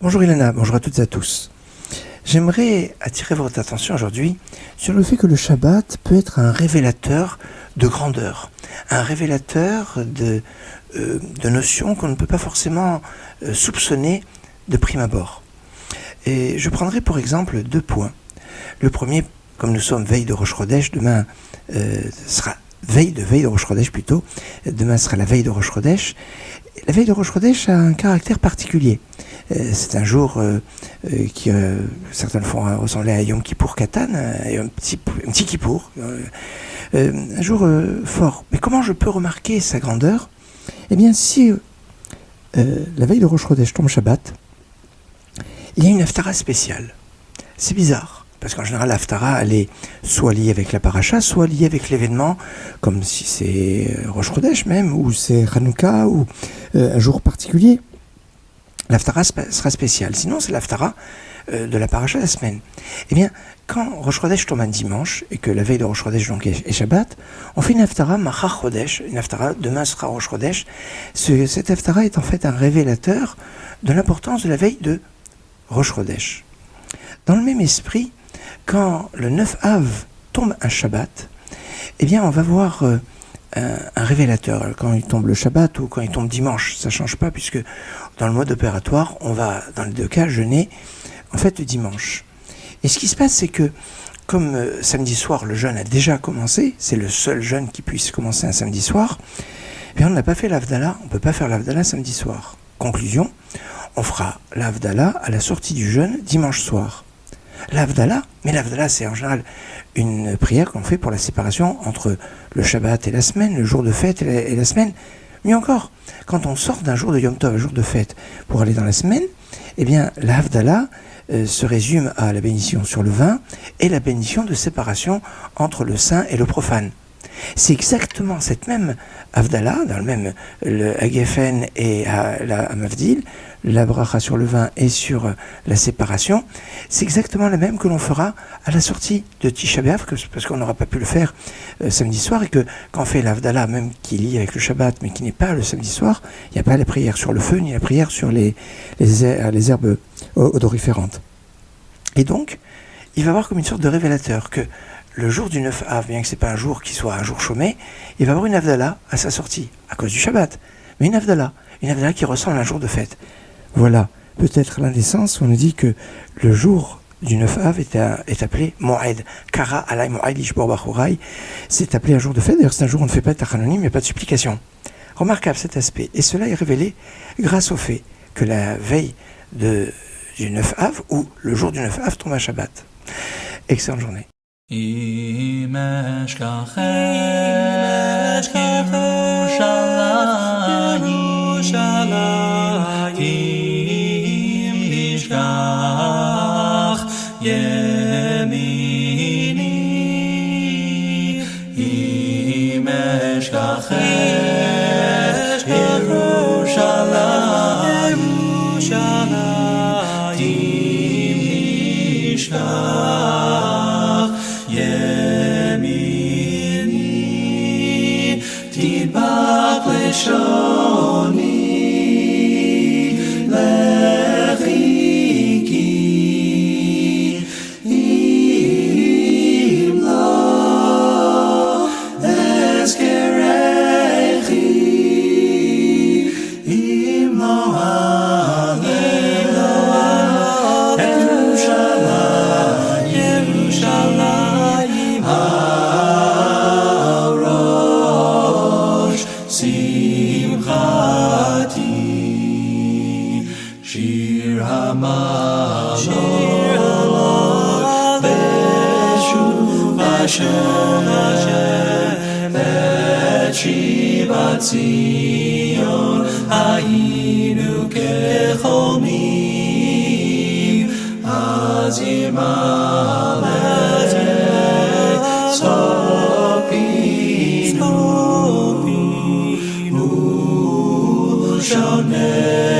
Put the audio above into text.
Bonjour Ilana, bonjour à toutes et à tous. J'aimerais attirer votre attention aujourd'hui sur le fait que le Shabbat peut être un révélateur de grandeur, un révélateur de notions qu'on ne peut pas forcément soupçonner de prime abord. Et je prendrai pour exemple 2 points. Le premier, comme nous sommes veille de Rosh Chodesh, demain sera veille de Rosh Chodesh plutôt, demain sera la veille de Rosh Chodesh. La veille de Rosh Chodesh a un caractère particulier. C'est un jour qui, certaines fois, ressemblait à Yom Kippour Katan, un petit Kippour, un jour fort. Mais comment je peux remarquer sa grandeur ? Eh bien, si la veille de Rosh Chodesh tombe Shabbat, il y a une haftara spéciale. C'est bizarre, parce qu'en général, la haftara, elle est soit liée avec la paracha, soit liée avec l'événement, comme si c'est Rosh Chodesh même, ou c'est Hanouka, ou un jour particulier. L'haftara sera spéciale. Sinon, c'est l'haftara de la paracha de la semaine. Eh bien, quand Rosh Chodesh tombe un dimanche, et que la veille de Rosh Chodesh donc est Shabbat, on fait une haftara Machar Chodesh, une haftara, demain sera Rosh Chodesh. Cette haftara est en fait un révélateur de l'importance de la veille de Rosh Chodesh. Dans le même esprit, quand le 9 Av tombe un Shabbat, eh bien, on va voir un révélateur. Quand il tombe le Shabbat ou quand il tombe dimanche, ça ne change pas, puisque dans le mode opératoire, on va, dans les 2 cas, jeûner en fait le dimanche. Et ce qui se passe, c'est que, comme samedi soir, le jeûne a déjà commencé, c'est le seul jeûne qui puisse commencer un samedi soir, eh bien, on n'a pas fait l'Havdalah, on ne peut pas faire l'Havdalah samedi soir. Conclusion, on fera l'Havdalah à la sortie du jeûne dimanche soir. L'Havdalah, mais l'Havdalah, c'est en général une prière qu'on fait pour la séparation entre le Shabbat et la semaine, le jour de fête et la semaine. Mieux encore, quand on sort d'un jour de Yom Tov, un jour de fête, pour aller dans la semaine, eh bien, la Havdalah se résume à la bénédiction sur le vin et la bénédiction de séparation entre le saint et le profane. C'est exactement cette même Havdalah, dans le même le Hagefen et la Hamavdil, la bracha sur le vin et sur la séparation, c'est exactement la même que l'on fera à la sortie de Tisha B'Av, parce qu'on n'aura pas pu le faire samedi soir, et que quand on fait l'Havdalah, même qui est lié avec le Shabbat, mais qui n'est pas le samedi soir, il n'y a pas la prière sur le feu, ni la prière sur les herbes odoriférantes. Et donc, il va y avoir comme une sorte de révélateur que le jour du 9 Av, bien que ce n'est pas un jour qui soit un jour chômé, il va y avoir une Havdalah à sa sortie, à cause du Shabbat. Mais une Havdalah qui ressemble à un jour de fête. Voilà, peut-être l'un des sens où on nous dit que le jour du 9 Av est appelé Mo'ed. Kara alay Mo'ed Ishbor Bachurai. C'est appelé un jour de fête. D'ailleurs, c'est un jour où on ne fait pas de tachanonim, il n'y a pas de supplication. Remarquable cet aspect. Et cela est révélé grâce au fait que la veille du 9 Av, ou le jour du 9 Av, tombe à Shabbat. Excellente journée. Shir HaMalot Beshuv Hashem Et Shivat Zion Hayinu Kecholmim Az Yimaleh Tzopinu Ushoneh